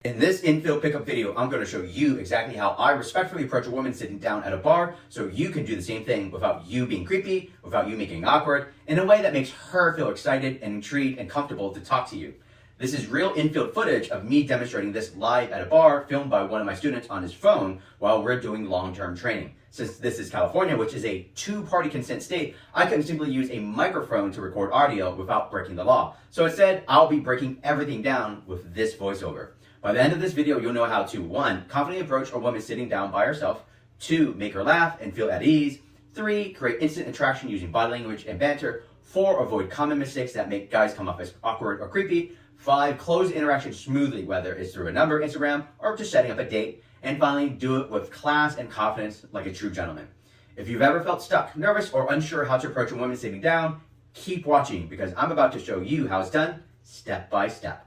In this infield pickup video, I'm going to show you exactly how I respectfully approach a woman sitting down at a bar so you can do the same thing without you being creepy, without you making it awkward, in a way that makes her feel excited and intrigued and comfortable to talk to you. This is real infield footage of me demonstrating this live at a bar filmed by one of my students on his phone while we're doing long-term training. Since this is California, which is a two-party consent state, I couldn't simply use a microphone to record audio without breaking the law. So instead, I'll be breaking everything down with this voiceover. By the end of this video, you'll know how to 1. Confidently approach a woman sitting down by herself, 2. Make her laugh and feel at ease, 3. Create instant attraction using body language and banter, 4. Avoid common mistakes that make guys come off as awkward or creepy, 5. Close the interaction smoothly, whether it's through a number, Instagram, or just setting up a date, and finally, do it with class and confidence like a true gentleman. If you've ever felt stuck, nervous, or unsure how to approach a woman sitting down, keep watching because I'm about to show you how it's done step by step.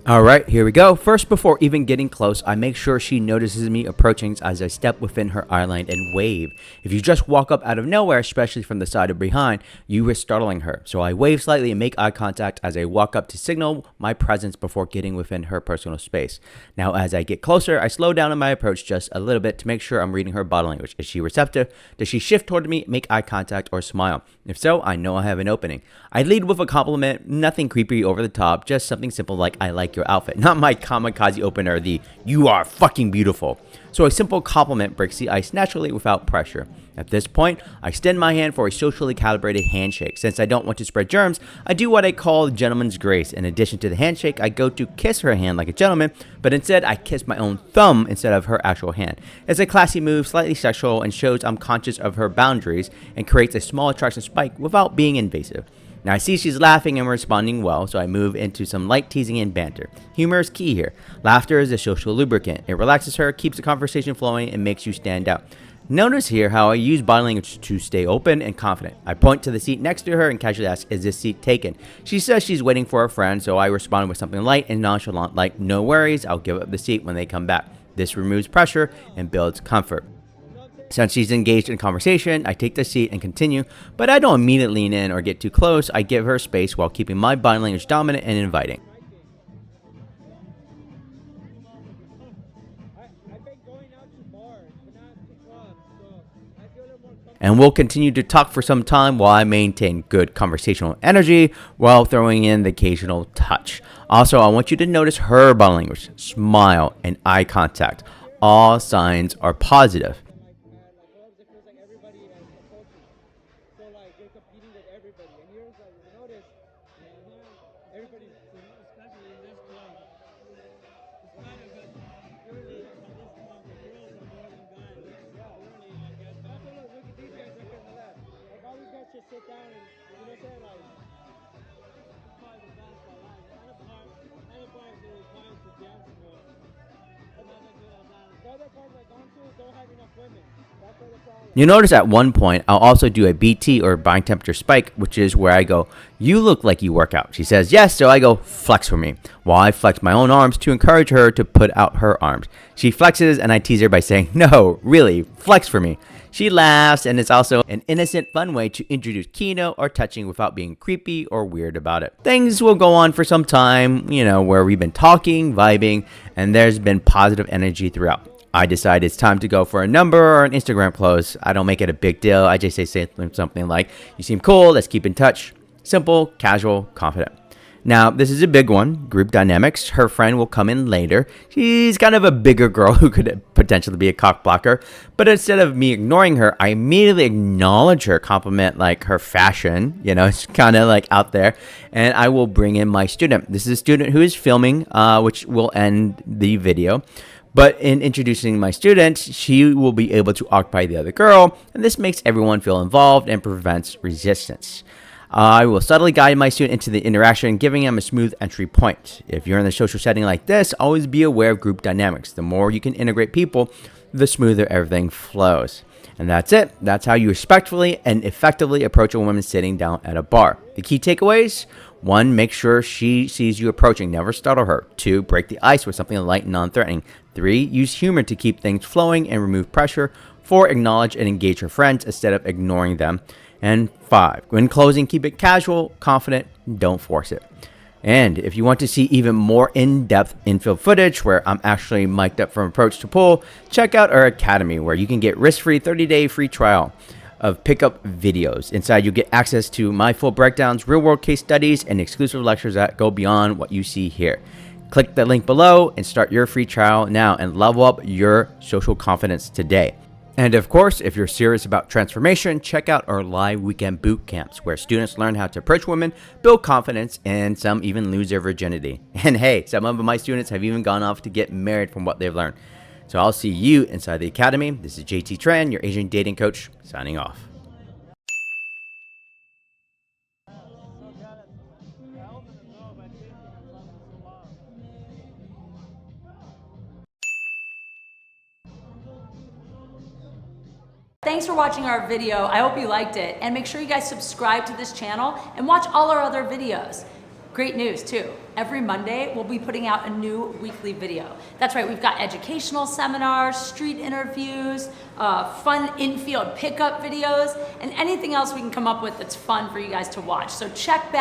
All right, here we go. First, before even getting close, I make sure she notices me approaching as I step within her eye line and wave. If you just walk up out of nowhere, especially from the side or behind, you risk startling her. So I wave slightly and make eye contact as I walk up to signal my presence before getting within her personal space. Now, as I get closer, I slow down in my approach just a little bit to make sure I'm reading her body language. Is she receptive? Does she shift toward me, make eye contact, or smile? If so, I know I have an opening. I lead with a compliment, nothing creepy over the top, just something simple like I like your outfit, not my kamikaze opener, the you are fucking beautiful. So a simple compliment breaks the ice naturally without pressure. At this point, I extend my hand for a socially calibrated handshake. Since I don't want to spread germs, I do what I call gentleman's grace. In addition to the handshake, I go to kiss her hand like a gentleman, but instead I kiss my own thumb instead of her actual hand. It's a classy move, slightly sexual, and shows I'm conscious of her boundaries and creates a small attraction spike without being invasive. Now I see she's laughing and responding well, so I move into some light teasing and banter. Humor is key here. Laughter is a social lubricant. It relaxes her, keeps the conversation flowing, and makes you stand out. Notice here how I use body language to stay open and confident. I point to the seat next to her and casually ask, is this seat taken? She says she's waiting for a friend, so I respond with something light and nonchalant like, no worries, I'll give up the seat when they come back. This removes pressure and builds comfort. Since she's engaged in conversation, I take the seat and continue, but I don't immediately lean in or get too close. I give her space while keeping my body language dominant and inviting. And we'll continue to talk for some time while I maintain good conversational energy while throwing in the occasional touch. Also, I want you to notice her body language, smile, and eye contact. All signs are positive. You notice at one point, I'll also do a BT or body temperature spike, which is where I go, you look like you work out. She says yes, so I go, flex for me, while I flex my own arms to encourage her to put out her arms. She flexes and I tease her by saying, no, really, flex for me. She laughs, and it's also an innocent, fun way to introduce keno or touching without being creepy or weird about it. Things will go on for some time, where we've been talking, vibing, and there's been positive energy throughout. I decide it's time to go for a number or an Instagram close. I don't make it a big deal. I just say something like, you seem cool, let's keep in touch. Simple, casual, confident. Now, this is a big one, group dynamics. Her friend will come in later. She's kind of a bigger girl who could potentially be a cock blocker. But instead of me ignoring her, I immediately acknowledge her, compliment like her fashion. It's kind of like out there. And I will bring in my student. This is a student who is filming, which will end the video. But in introducing my student, she will be able to occupy the other girl, and this makes everyone feel involved and prevents resistance. I will subtly guide my student into the interaction, giving him a smooth entry point. If you're in a social setting like this, always be aware of group dynamics. The more you can integrate people, the smoother everything flows. And that's it. That's how you respectfully and effectively approach a woman sitting down at a bar. The key takeaways: 1, make sure she sees you approaching. Never startle her. 2, break the ice with something light and non-threatening. 3, use humor to keep things flowing and remove pressure. 4, acknowledge and engage her friends instead of ignoring them. And 5, when closing, keep it casual, confident, don't force it. And if you want to see even more in-depth infield footage where I'm actually mic'd up from approach to pull, check out our academy where you can get risk-free 30-day free trial of pickup videos. Inside, you'll get access to my full breakdowns, real-world case studies, and exclusive lectures that go beyond what you see here. Click the link below and start your free trial now and level up your social confidence today. And of course, if you're serious about transformation, check out our live weekend boot camps where students learn how to approach women, build confidence, and some even lose their virginity. And hey, some of my students have even gone off to get married from what they've learned. So I'll see you inside the academy. This is JT Tran, your Asian dating coach, signing off. Thanks for watching our video. I hope you liked it. And make sure you guys subscribe to this channel and watch all our other videos. Great news too. Every Monday, we'll be putting out a new weekly video. That's right, we've got educational seminars, street interviews, fun infield pickup videos, and anything else we can come up with that's fun for you guys to watch. So check back.